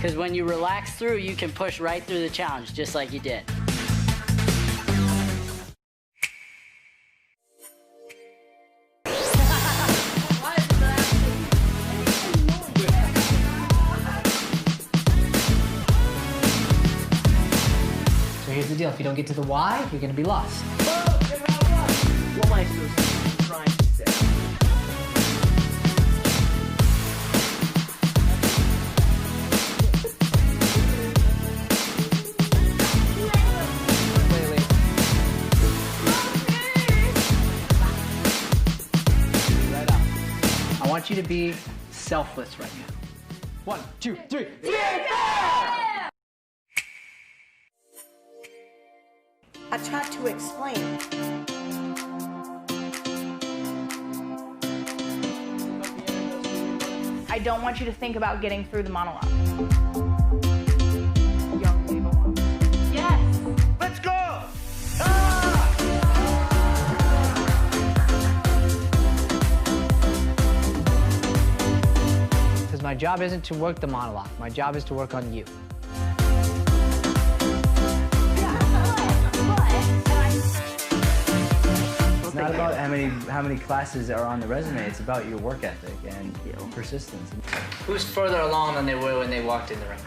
Because when you relax through, you can push right through the challenge, just like you did. So here's the deal, if you don't get to the why, you're gonna be lost. What am I supposed to be trying to say? Wait. Right up. I want you to be selfless right now. 1, 2, 3. I tried to explain. I don't want you to think about getting through the monologue. Yes. Let's go! Because my job isn't to work the monologue. My job is to work on you. It's not about how many classes are on the resume. It's about your work ethic and persistence. Who's further along than they were when they walked in the ring?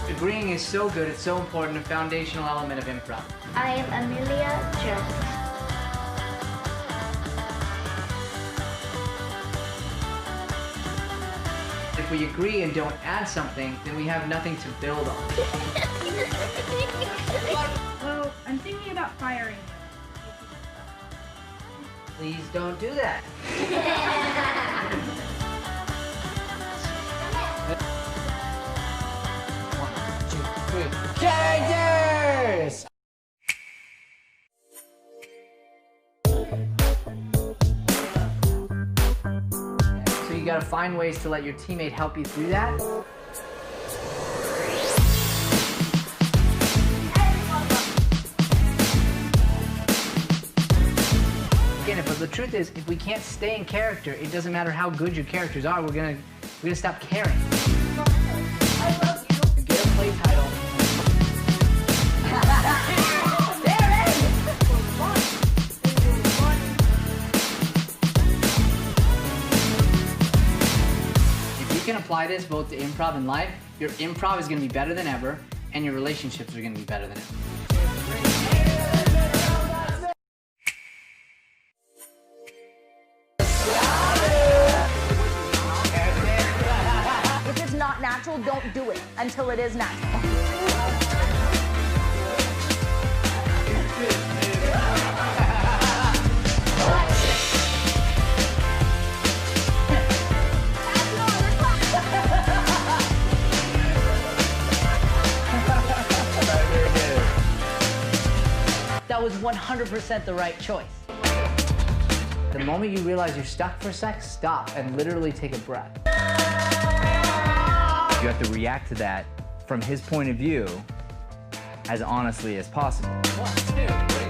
Agreeing is so good, it's so important, a foundational element of improv. I am Amelia Jones. If we agree and don't add something, then we have nothing to build on. Well, I'm thinking about firing you. Please don't do that. One, 2, 3. Characters! So you gotta find ways to let your teammate help you through that. But the truth is, if we can't stay in character, it doesn't matter how good your characters are, we're gonna stop caring. I love you. Get a play title. If you can apply this both to improv and life, your improv is gonna be better than ever, and your relationships are gonna be better than ever. If it's not natural, don't do it until it is natural. That was 100% the right choice. The moment you realize you're stuck for a sec, stop and literally take a breath. You have to react to that from his point of view as honestly as possible. 1, 2, 3.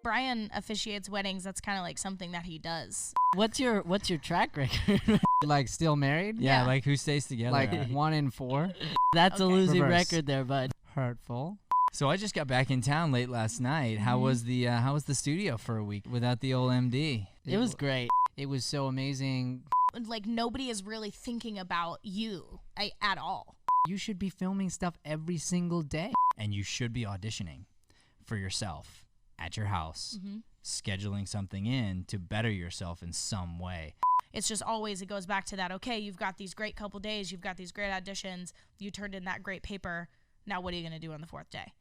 Brian officiates weddings. That's kind of like something that he does. What's your track record? Like still married? Yeah, like who stays together? Like 1 in 4? That's a losing Reverse. record there, bud. Hurtful. So I just got back in town late last night. How was the studio for a week without the old MD? It was great. It was so amazing. Like nobody is really thinking about you at all. You should be filming stuff every single day. And you should be auditioning for yourself at your house, scheduling something in to better yourself in some way. It's just always, it goes back to that, okay, you've got these great couple days, you've got these great auditions, you turned in that great paper, now what are you going to do on the 4th day?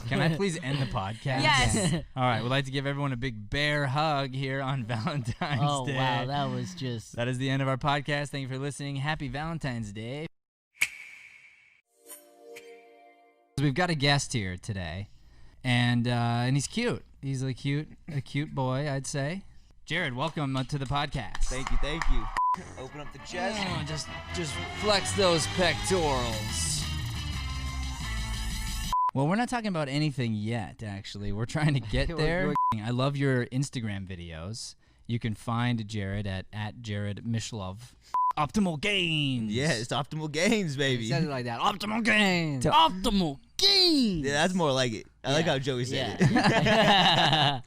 Can I please end the podcast? Yes. All right, we'd like to give everyone a big bear hug here on Valentine's Day. Oh, wow, that was just... That is the end of our podcast. Thank you for listening. Happy Valentine's Day. We've got a guest here today, and he's cute. He's a cute boy, I'd say. Jared, welcome to the podcast. Thank you. Open up the chest. Oh, just flex those pectorals. Well, we're not talking about anything yet, actually. We're trying to get there. I love your Instagram videos. You can find Jared at Jared Mishlove. Optimal Games. Yeah, it's Optimal Games, baby. He said it like that. Optimal Games. Optimal Games. Yeah, that's more like it. I like how Joey said it.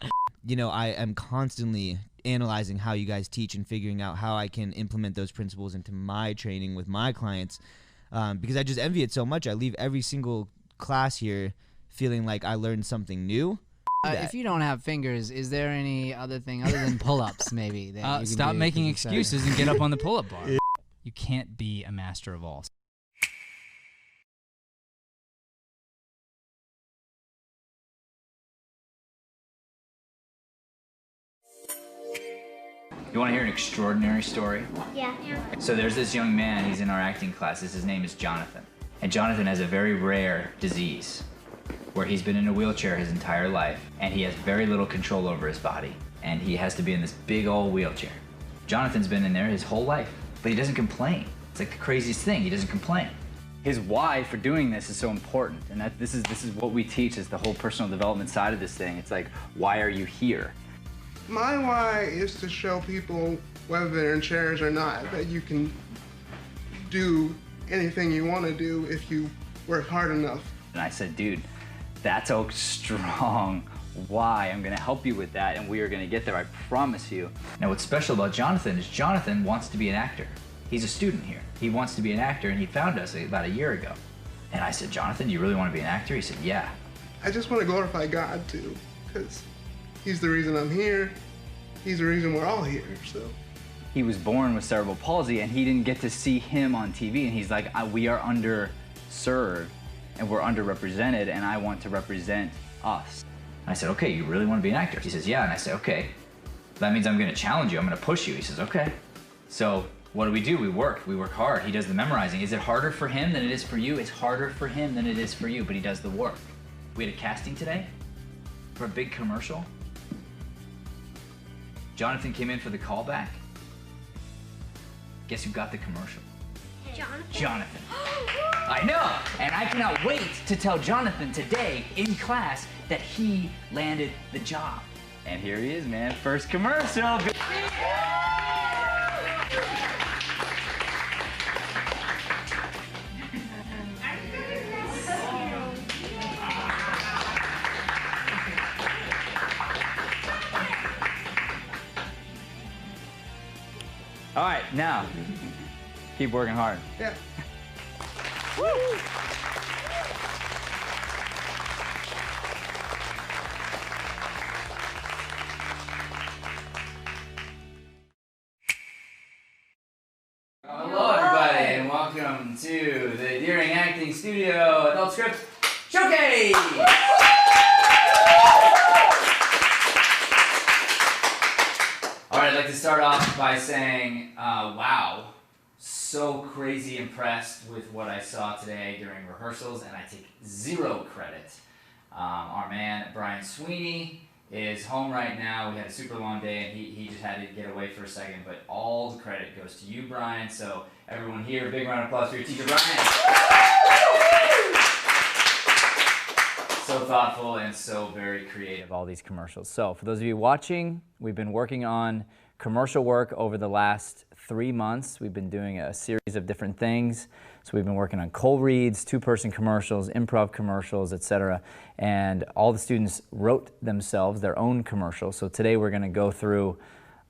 You know, I am constantly analyzing how you guys teach and figuring out how I can implement those principles into my training with my clients, because I just envy it so much. I leave every single class here feeling like I learned something new. If you don't have fingers, is there any other thing other than pull-ups maybe? That you can Stop do making to excuses and get up on the pull-up bar. You can't be a master of all. You want to hear an extraordinary story? Yeah. So there's this young man, he's in our acting classes, his name is Jonathan. And Jonathan has a very rare disease where he's been in a wheelchair his entire life and he has very little control over his body and he has to be in this big old wheelchair. Jonathan's been in there his whole life, but he doesn't complain. It's like the craziest thing, he doesn't complain. His why for doing this is so important, and this is what we teach, is the whole personal development side of this thing. It's like, why are you here? My why is to show people, whether they're in chairs or not, that you can do anything you want to do if you work hard enough. And I said, dude, that's a strong why. I'm gonna help you with that and we are gonna get there, I promise you. Now what's special about Jonathan is Jonathan wants to be an actor. He's a student here. He wants to be an actor and he found us about a year ago. And I said, Jonathan, you really want to be an actor? He said, yeah. I just want to glorify God too, because He's the reason I'm here. He's the reason we're all here, so. He was born with cerebral palsy and he didn't get to see him on TV and he's like, we are underserved and we're underrepresented and I want to represent us. And I said, okay, you really want to be an actor? He says, yeah. And I said, okay, that means I'm going to challenge you. I'm going to push you. He says, okay. So what do? We work hard. He does the memorizing. Is it harder for him than it is for you? It's harder for him than it is for you, but he does the work. We had a casting today for a big commercial. Jonathan came in for the callback. Guess who got the commercial? Jonathan. I know, and I cannot wait to tell Jonathan today in class that he landed the job. And here he is, man, first commercial. All right, now, keep working hard. Yeah. Woo! Hello, everybody, and welcome to the Deering Acting Studio Adult Script Showcase! All right, I'd like to start off by saying, wow, so crazy impressed with what I saw today during rehearsals, and I take zero credit. Our man, Brian Sweeney, is home right now. We had a super long day, and he just had to get away for a second, but all the credit goes to you, Brian. So everyone here, big round of applause for your teacher, Brian. So thoughtful and so very creative, all these commercials. So for those of you watching, we've been working on commercial work over the last 3 months, we've been doing a series of different things. So we've been working on cold reads, two-person commercials, improv commercials, etc. And all the students wrote themselves their own commercials. So today we're going to go through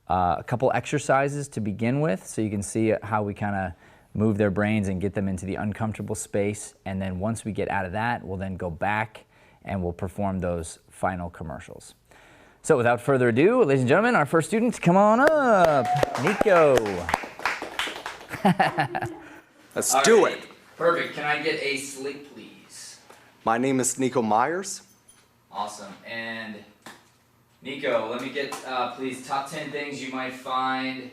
a couple exercises to begin with, so you can see how we kind of move their brains and get them into the uncomfortable space. And then once we get out of that, we'll then go back and we'll perform those final commercials. So without further ado, ladies and gentlemen, our first student, come on up, Nico. Let's do it. Perfect. Can I get a slate, please? My name is Nico Myers. Awesome. And Nico, let me get, please, top 10 things you might find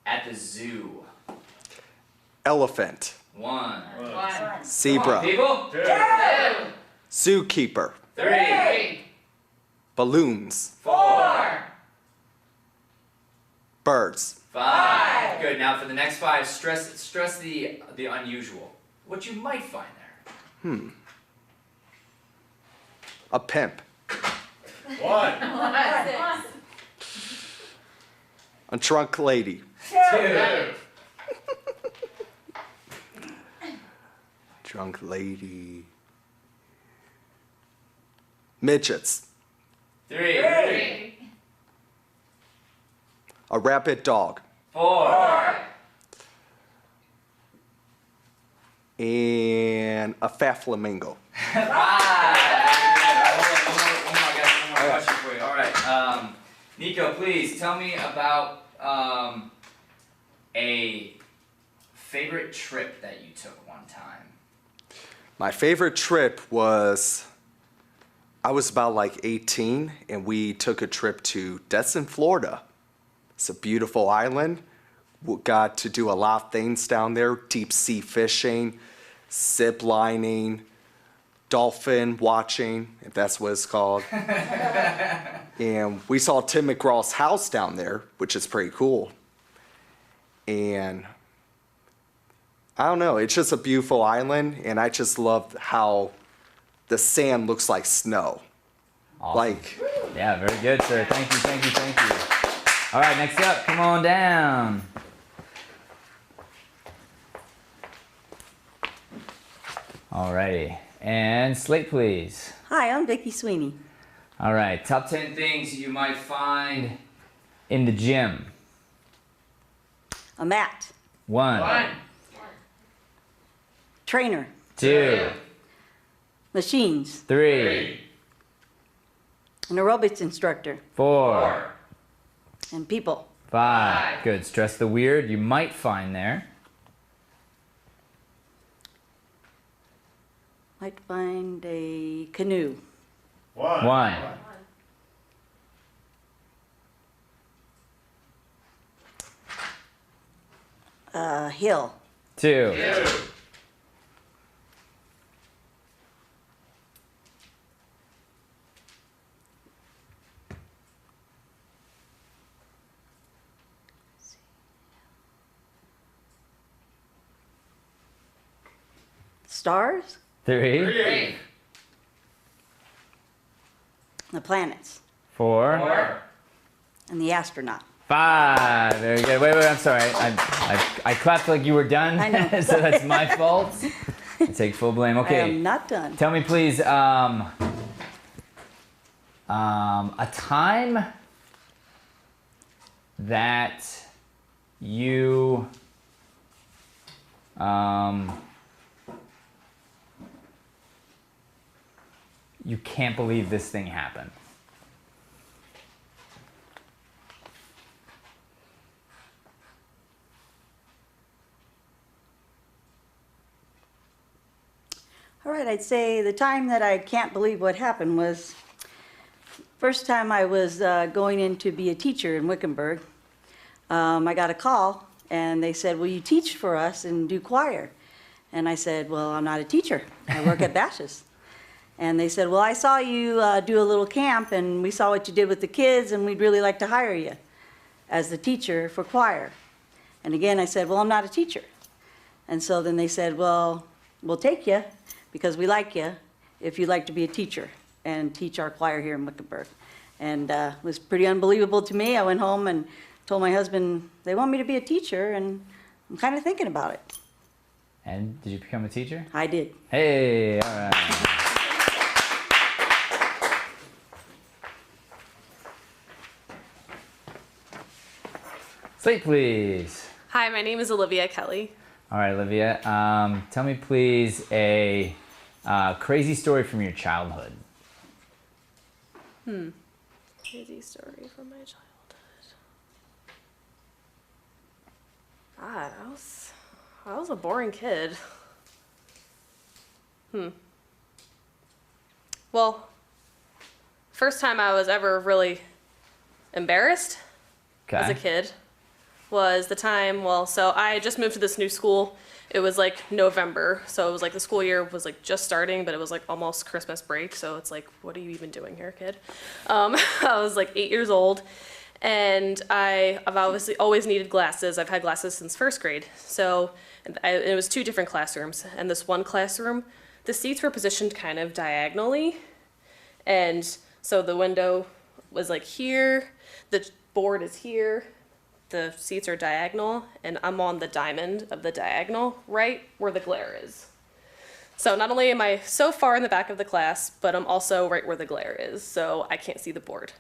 at the zoo. Elephant. 1. Zebra. Come on, people. 2. Zookeeper. 3. Balloons. 4. Birds. 5. Good. Now for the next 5, stress the unusual. What you might find there. A pimp. 1. A drunk lady. 2. Drunk lady. Midgets. 3. A rabid dog. 4. And a fat flamingo. 5. One more question for you. All right. Nico, please tell me about a favorite trip that you took one time. My favorite trip was, I was about like 18, and we took a trip to Destin, Florida. It's a beautiful island. We got to do a lot of things down there: deep sea fishing, zip lining, dolphin watching, if that's what it's called. And we saw Tim McGraw's house down there, which is pretty cool. And I don't know, it's just a beautiful island, and I just love how the sand looks like snow. Awesome. Like, yeah, very good, sir. Thank you, thank you, thank you. All right, next up, come on down. All righty, and slate, please. Hi, I'm Vicki Sweeney. All right, top 10 things you might find in the gym. A mat. 1. Trainer. 2. Machines. 3. An aerobics instructor. 4. And people. 5. Good. Stress the weird you might find there. Might find a canoe. 1. A hill. 2. Stars. 3. The planets. 4. And the astronaut. 5. Very good. Wait, I'm sorry. I clapped like you were done. I know. So that's my fault. I take full blame. Okay. I am not done. Tell me, please, a time that you you can't believe this thing happened. All right, I'd say the time that I can't believe what happened was first time I was going in to be a teacher in Wickenburg. I got a call and they said, will you teach for us and do choir? And I said, well, I'm not a teacher. I work at Bashas'. And they said, well, I saw you do a little camp and we saw what you did with the kids and we'd really like to hire you as the teacher for choir. And again, I said, well, I'm not a teacher. And so then they said, well, we'll take you because we like you if you'd like to be a teacher and teach our choir here in Wickenburg. And it was pretty unbelievable to me. I went home and told my husband they want me to be a teacher, and I'm kind of thinking about it. And did you become a teacher? I did. Hey, all right. Slate, please. Hi, my name is Olivia Kelly. All right, Olivia. Tell me, please, a crazy story from your childhood. Crazy story from my childhood. God, I was a boring kid. Well, first time I was ever really embarrassed as a kid was the time, so I just moved to this new school. It was like November, so it was like the school year was like just starting, but it was like almost Christmas break, so it's like, what are you even doing here, kid? I was like 8 years old, and I've obviously always needed glasses. I've had glasses since first grade, so it was 2 different classrooms, and this one classroom, the seats were positioned kind of diagonally, and so the window was like here, the board is here, the seats are diagonal, and I'm on the diamond of the diagonal, right where the glare is. So not only am I so far in the back of the class, but I'm also right where the glare is, so I can't see the board.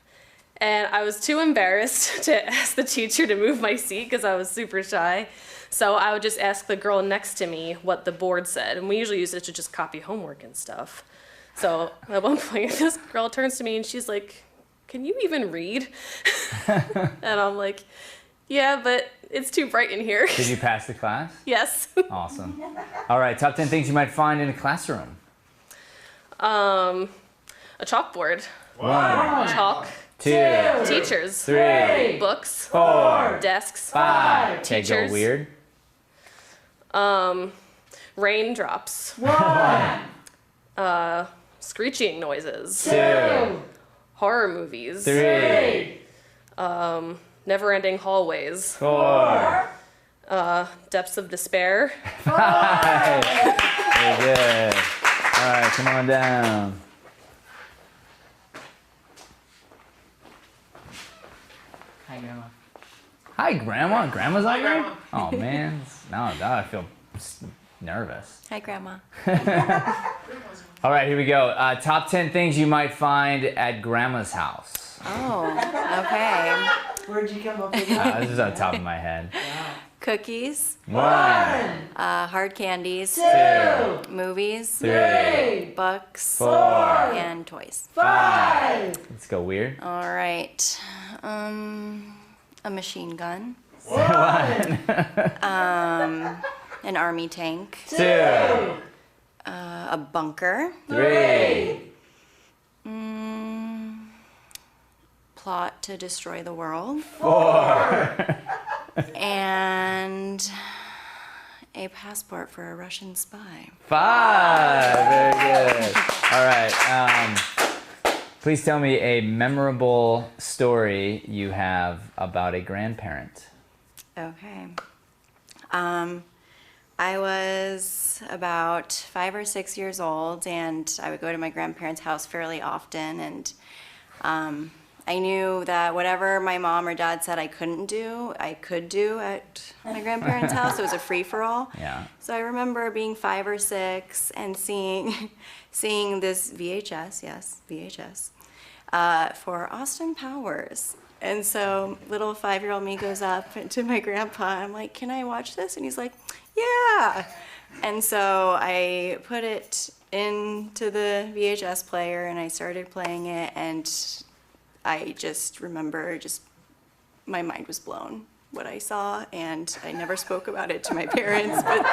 And I was too embarrassed to ask the teacher to move my seat because I was super shy. So I would just ask the girl next to me what the board said, and we usually use it to just copy homework and stuff. So at one point, this girl turns to me and she's like, "Can you even read?" And I'm like, "Yeah, but it's too bright in here." Did you pass the class? Yes. Awesome. All right, top 10 things you might find in a classroom. A chalkboard. 1. Chalk. 2. Teachers. 3. Books. 4. Desks. 5. Okay, Teachers. go weird. Raindrops. 1. Screeching noises. 2. Horror movies. 3. Never-ending hallways. 4. Depths of despair. 5. Very good. All right, come on down. Hi, Grandma. Hi, Grandma. Grandma's out here? Oh, man. Now I feel nervous. Hi, Grandma. All right, here we go. Top 10 things you might find at Grandma's house. Oh, okay. Where'd you come up with that? This is on top of my head. Cookies. 1. Hard candies. 2. Movies. 3. Books. 4. And toys. 5. Let's go weird. All right. A machine gun. 1. An army tank. 2. A bunker. 3. Plot to destroy the world. 4. And a passport for a Russian spy. 5. Very good. All right. Please tell me a memorable story you have about a grandparent. Okay. I was about 5 or 6 years old, and I would go to my grandparents' house fairly often, and I knew that whatever my mom or dad said I couldn't do, I could do at my grandparents' house. It was a free-for-all. Yeah. So I remember being 5 or 6 and seeing this VHS, yes, VHS, for Austin Powers. And so little 5-year-old me goes up to my grandpa. I'm like, "Can I watch this?" And he's like, "Yeah." And so I put it into the VHS player and I started playing it, and I just remember my mind was blown what I saw, and I never spoke about it to my parents, but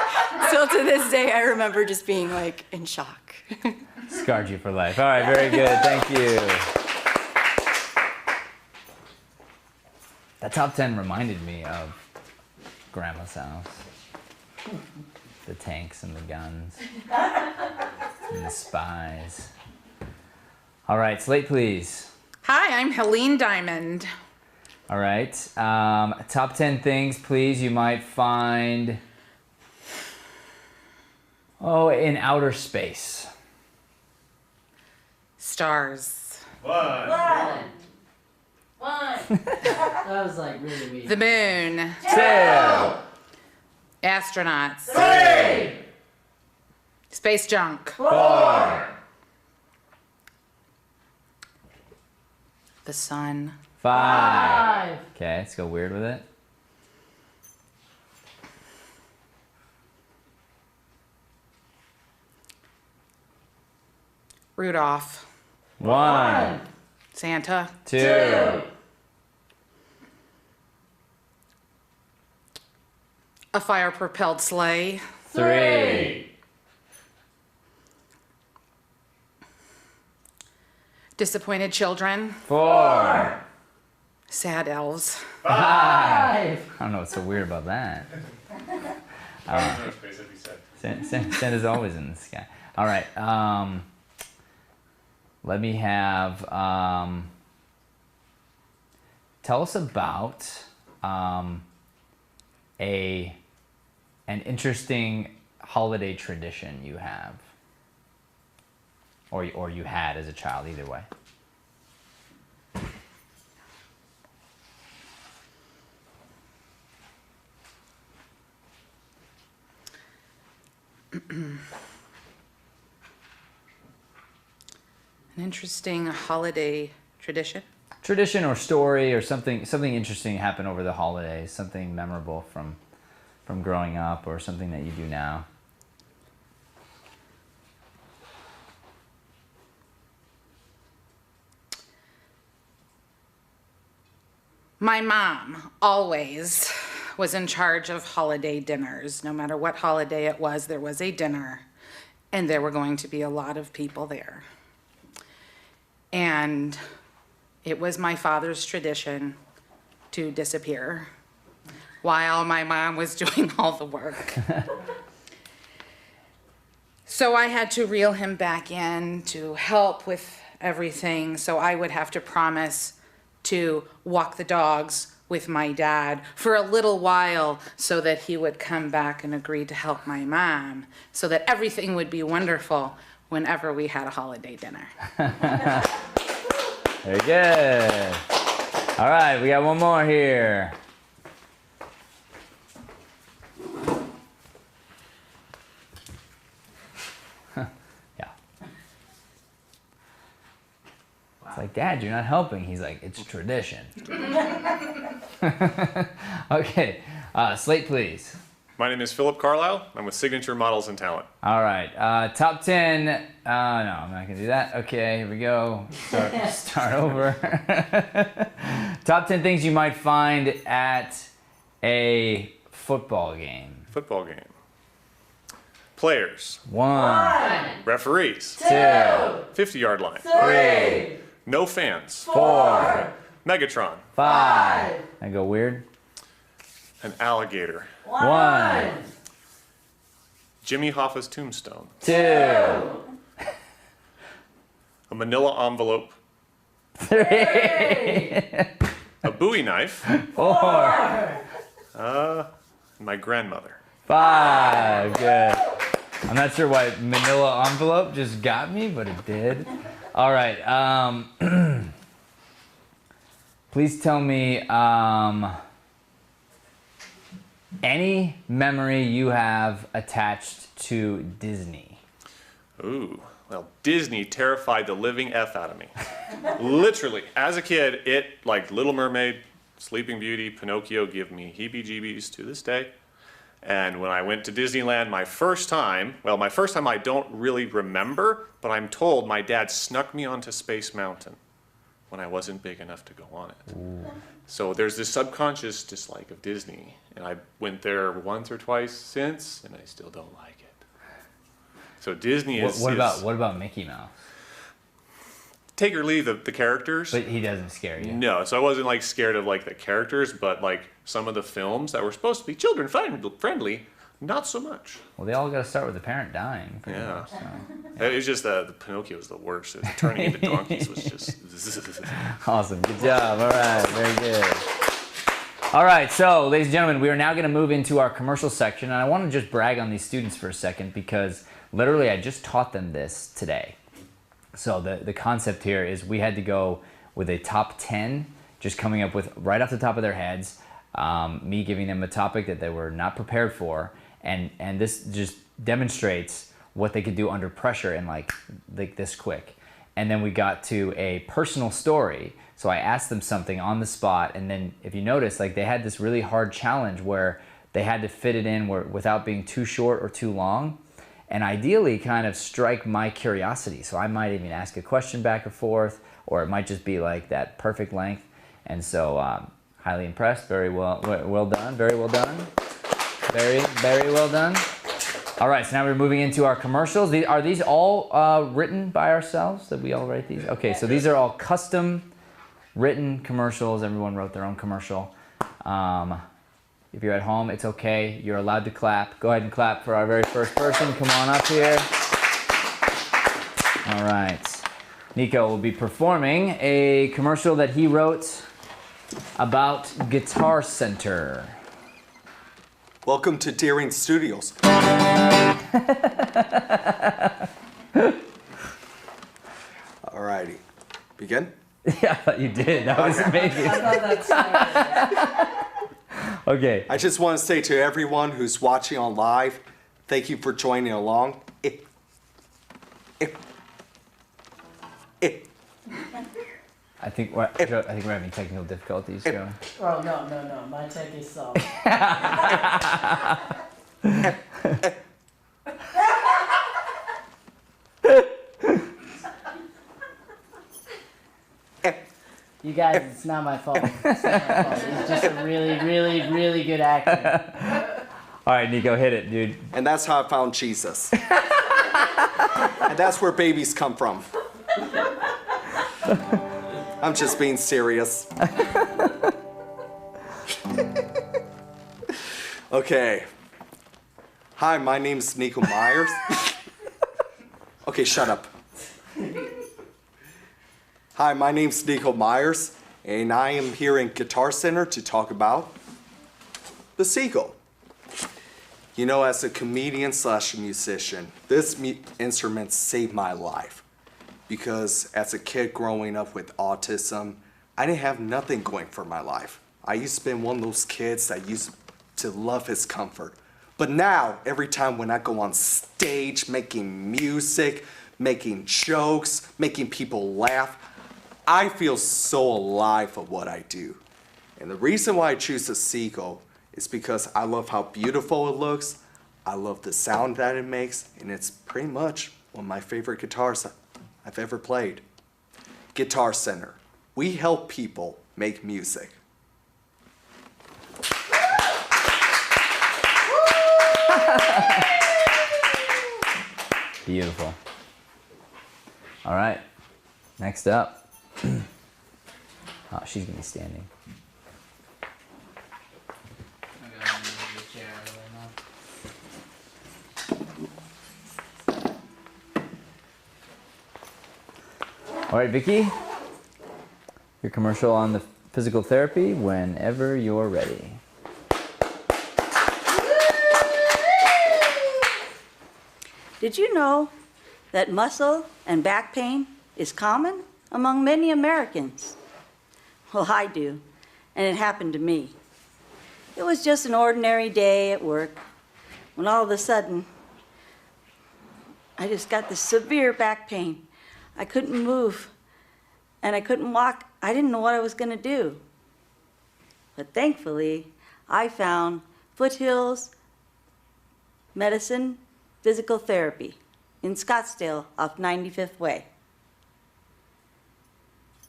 still to this day I remember just being like in shock. Scarred you for life. All right, very good. Thank you. That top 10 reminded me of Grandma's house. The tanks and the guns and the spies. All right, Slate, please. Hi, I'm Helene Diamond. All right. Top 10 things, please, you might find in outer space. Stars. 1. That was like really weak. The moon. 2. Astronauts. 3. Space junk. 4. The sun. 5. Okay, let's go weird with it. Rudolph. 1. Santa. 2. A fire-propelled sleigh. 3. Disappointed children. 4. Sad elves. 5. I don't know what's so weird about that. Santa's always in the sky. All right. Let me have. Tell us about an interesting holiday tradition you have, or you had as a child. Either way. An interesting holiday tradition. Tradition or story or something interesting happened over the holidays, something memorable from growing up or something that you do now. My mom always was in charge of holiday dinners. No matter what holiday it was, there was a dinner, and there were going to be a lot of people there. And it was my father's tradition to disappear while my mom was doing all the work. So I had to reel him back in to help with everything. So I would have to promise to walk the dogs with my dad for a little while so that he would come back and agree to help my mom so that everything would be wonderful whenever we had a holiday dinner. Very good. All right, we got one more here. Yeah. It's like, Dad, you're not helping. He's like, it's tradition. Okay, Slate, please. My name is Philip Carlisle. I'm with Signature Models and Talent. All right, top 10. No, I'm not gonna do that. Okay, here we go. Start over. Top 10 things you might find at a football game. Football game. Players. 1. Referees. 2. 50-yard line. 3. No fans. 4. Megatron. 5. I go weird. An alligator. 1. Jimmy Hoffa's tombstone. 2. A manila envelope. 3. A Bowie knife. 4. My grandmother. 5. Good. I'm not sure why manila envelope just got me, but it did. All right. Please tell me any memory you have attached to Disney. Ooh. Well, Disney terrified the living F out of me. Literally, as a kid, it, like Little Mermaid, Sleeping Beauty, Pinocchio, give me heebie-jeebies to this day. And when I went to Disneyland my first time I don't really remember, but I'm told my dad snuck me onto Space Mountain when I wasn't big enough to go on it. Ooh. So there's this subconscious dislike of Disney, and I went there once or twice since, and I still don't like it. So Disney is... What about Mickey Mouse? Take or leave the characters. But he doesn't scare you. No, so I wasn't like scared of like the characters, but like some of the films that were supposed to be children friendly, not so much. Well, they all got to start with the parent dying. Yeah. Much, so. It was just the Pinocchio was the worst. Turning into donkeys was just... Awesome. Good job. All right. Very good. All right. So, ladies and gentlemen, we are now going to move into our commercial section. And I want to just brag on these students for a second because literally I just taught them this today. So the concept here is we had to go with a top 10 just coming up with right off the top of their heads, me giving them a topic that they were not prepared for, and this just demonstrates what they could do under pressure and like this quick. And then we got to a personal story. So I asked them something on the spot, and then if you notice, like they had this really hard challenge where they had to fit it in without being too short or too long, and ideally kind of strike my curiosity. So I might even ask a question back and forth, or it might just be like that perfect length. And so highly impressed, very well done, very well done, very well done. All right, so now we're moving into our commercials. Are these all written by ourselves? Did we all write these? Okay, so these are all custom written commercials. Everyone wrote their own commercial. If you're at home, it's okay. You're allowed to clap. Go ahead and clap for our very first person. Come on up here. All right. Nico will be performing a commercial that he wrote about Guitar Center. Welcome to Deering Studios. Alrighty. Begin? Yeah, I thought you did. That was amazing. Okay. I just want to say to everyone who's watching on live, thank you for joining along. I think we're having technical difficulties. Joe. Oh, no. My tech is solid. You guys, it's not my fault. It's just a really, really, really good actor. All right, Nico, hit it, dude. And that's how I found Jesus. And that's where babies come from. I'm just being serious. Okay. Hi, my name's Nico Myers. Okay, shut up. Hi, my name's Nico Myers, and I am here in Guitar Center to talk about the Seagull. You know, as a comedian slash musician, this instrument saved my life. Because as a kid growing up with autism, I didn't have nothing going for my life. I used to be one of those kids that used to love his comfort. But now, every time when I go on stage making music, making jokes, making people laugh, I feel so alive of what I do. And the reason why I choose the Seagull is because I love how beautiful it looks, I love the sound that it makes, and it's pretty much one of my favorite guitars I've ever played. Guitar Center. We help people make music. Beautiful. All right, next up. Oh, she's gonna be standing. All right, Vicky, your commercial on the physical therapy whenever you're ready. Did you know that muscle and back pain is common among many Americans? Well, I do, and it happened to me. It was just an ordinary day at work when all of a sudden I just got this severe back pain. I couldn't move and I couldn't walk. I didn't know what I was going to do. But thankfully, I found Foothills Medicine Physical Therapy in Scottsdale off 95th Way.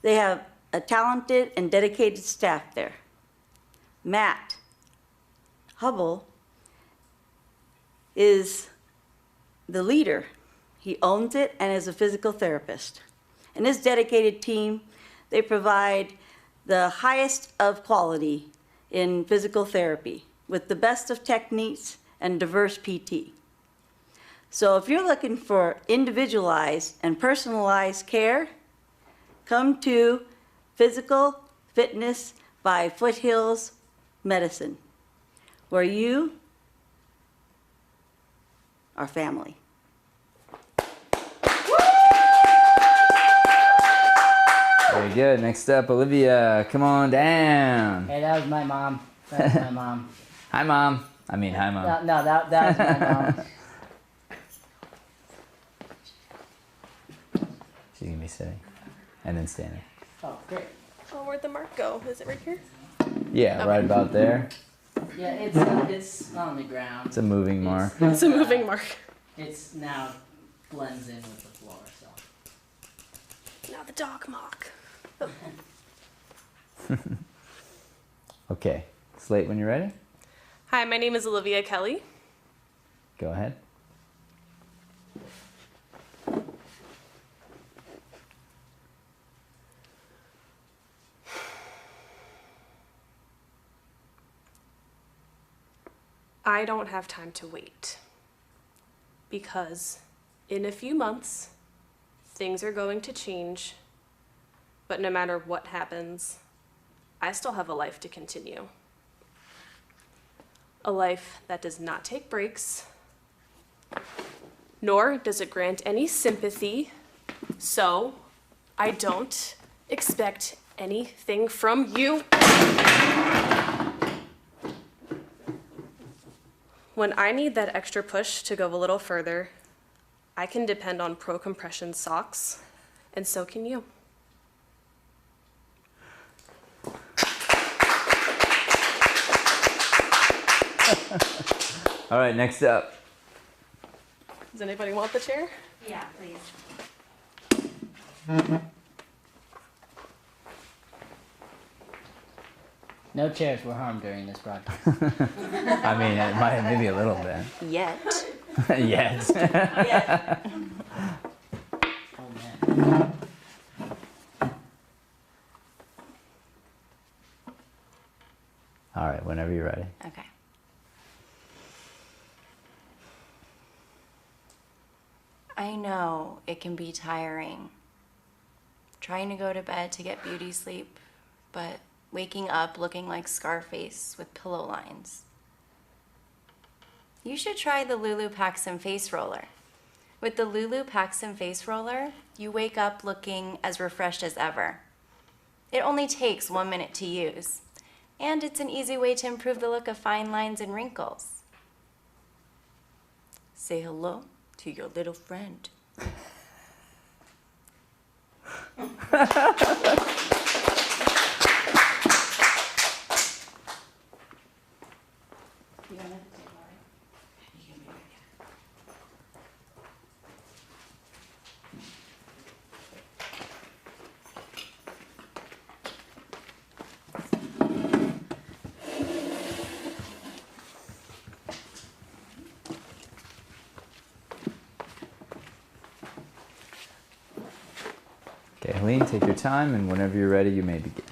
They have a talented and dedicated staff there. Matt Hubble is the leader. He owns it and is a physical therapist. And his dedicated team, they provide the highest of quality in physical therapy with the best of techniques and diverse PT. So if you're looking for individualized and personalized care, come to Physical Fitness by Foothills Medicine, where you are family. Very good. Next up, Olivia. Come on down. Hey, that was my mom. That was my mom. Hi, Mom. I mean, hi, Mom. No, that was my mom. She's going to be sitting and then standing. Oh, great. Oh, where'd the mark go? Is it right here? Yeah, right about there. Yeah, it's on the ground. It's a moving mark. It's a moving mark. It's now blends in with the floor, so. Now the dog mark. Okay. Slate when you're ready. Hi, my name is Olivia Kelly. Go ahead. I don't have time to wait because in a few months, things are going to change, but no matter what happens, I still have a life to continue. A life that does not take breaks, nor does it grant any sympathy, so I don't expect anything from you. When I need that extra push to go a little further, I can depend on pro compression socks, and so can you. All right, next up. Does anybody want the chair? Yeah, please. No chairs were harmed during this broadcast. I mean, it might maybe a little bit. Yet. Yes. Yet. Oh, man. All right, whenever you're ready. Okay. I know it can be tiring trying to go to bed to get beauty sleep, but waking up looking like Scarface with pillow lines. You should try the Lulu Paxson face roller. With the Lulu Paxson face roller, you wake up looking as refreshed as ever. It only takes 1 minute to use, and it's an easy way to improve the look of fine lines and wrinkles. Say hello to your little friend. Okay, Helene, take your time, and whenever you're ready, you may begin.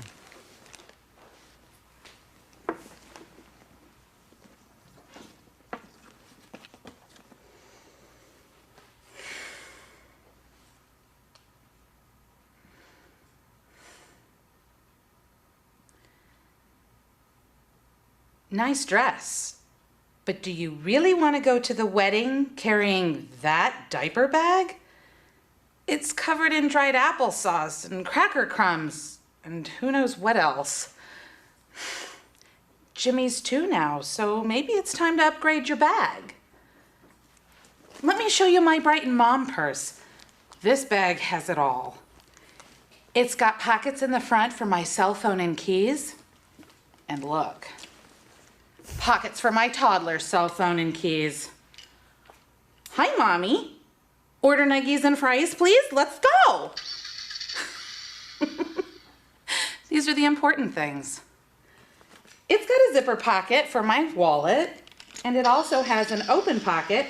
Nice dress. But do you really want to go to the wedding carrying that diaper bag? It's covered in dried applesauce and cracker crumbs and who knows what else. Jimmy's 2 now, so maybe it's time to upgrade your bag. Let me show you my Brighton Mom purse. This bag has it all. It's got pockets in the front for my cell phone and keys. And look, pockets for my toddler's cell phone and keys. Hi, Mommy. Order nuggies and fries, please. Let's go. These are the important things. It's got a zipper pocket for my wallet, and it also has an open pocket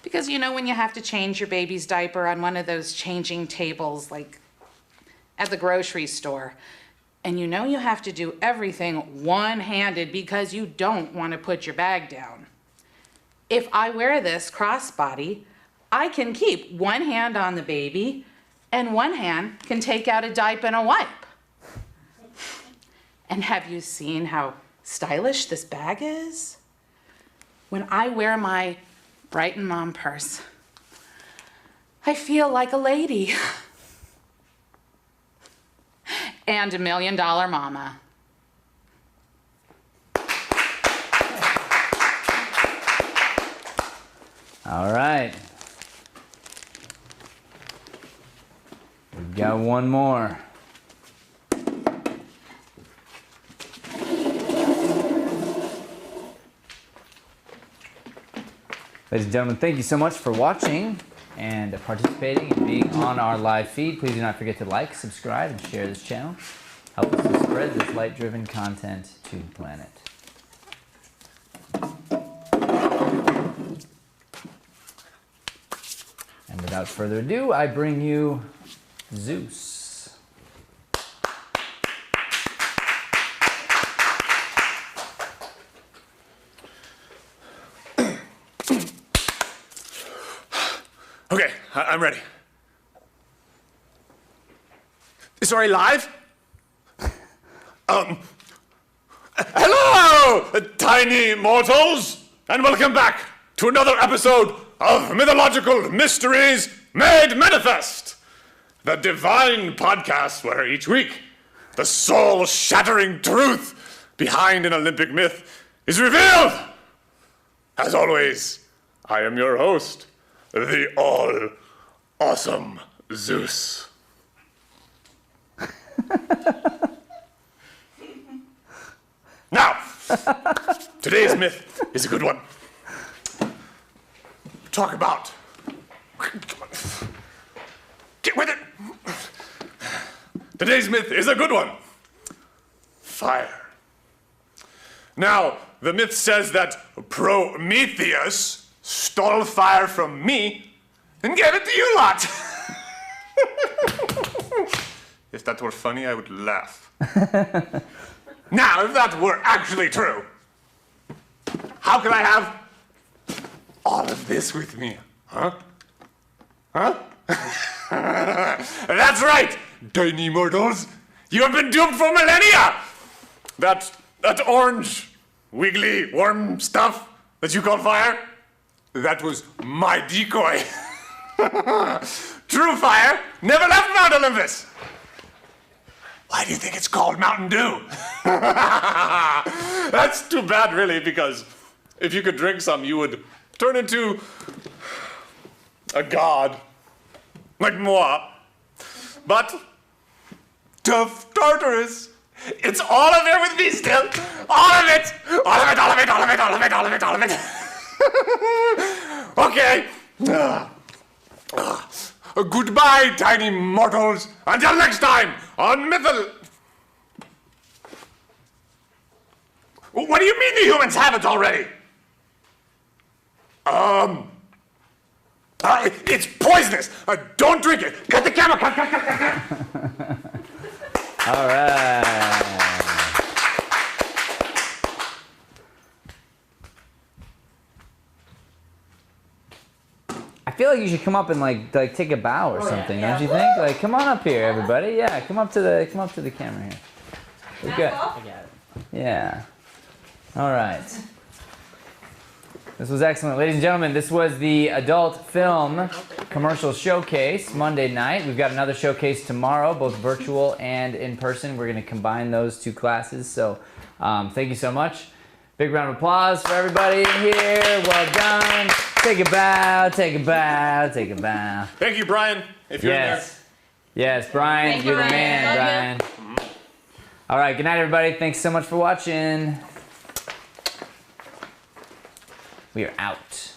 because you know when you have to change your baby's diaper on one of those changing tables like at the grocery store, and you know you have to do everything one-handed because you don't want to put your bag down. If I wear this crossbody, I can keep one hand on the baby and one hand can take out a diaper and a wipe. And have you seen how stylish this bag is? When I wear my Brighton Mom purse, I feel like a lady. and $1 Million Mama. All right. We've got one more. Ladies and gentlemen, thank you so much for watching and participating and being on our live feed. Please do not forget to like, subscribe, and share this channel. Help us to spread this light-driven content to the planet. And without further ado, I bring you Zeus. Okay, I'm ready. Sorry, live? Hello, tiny mortals, and welcome back to another episode of Mythological Mysteries Made Manifest, the divine podcast where each week the soul-shattering truth behind an Olympic myth is revealed. As always, I am your host, the all-awesome Zeus. Now, today's myth is a good one. Talk about... Get with it! Today's myth is a good one. Fire. Now, the myth says that Prometheus stole fire from me and gave it to you lot. If that were funny, I would laugh. Now, if that were actually true, how could I have all of this with me? Huh? Huh? That's right, tiny mortals. You have been doomed for millennia. That orange, wiggly, worm stuff that you call fire, that was my decoy. True fire never left Mount Olympus. Why do you think it's called Mountain Dew? That's too bad, really, because if you could drink some, you would turn into a god, like moi. But tough Tartarus, it's all of it with me still. All of it. All of it, all of it, all of it, all of it, all of it, all of it. Okay. Goodbye, tiny mortals. Until next time on Mythol... What do you mean the humans have it already? It's poisonous. Don't drink it. Cut the camera. Cut. All right. I feel like you should come up and like take a bow or something, don't you think? Like, come on up here, everybody. Yeah, come up to the camera here. We've got. I got it. Yeah. All right. This was excellent. Ladies and gentlemen, this was the Adult Film Commercial Showcase Monday night. We've got another showcase tomorrow, both virtual and in person. We're going to combine those two classes. So thank you so much. Big round of applause for everybody in here. Well done. Take a bow, take a bow, take a bow. Thank you, Brian, if you're in there. Yes, Brian, Thank you're you, the man, Brian. All right, good night, everybody. Thanks so much for watching. We are out.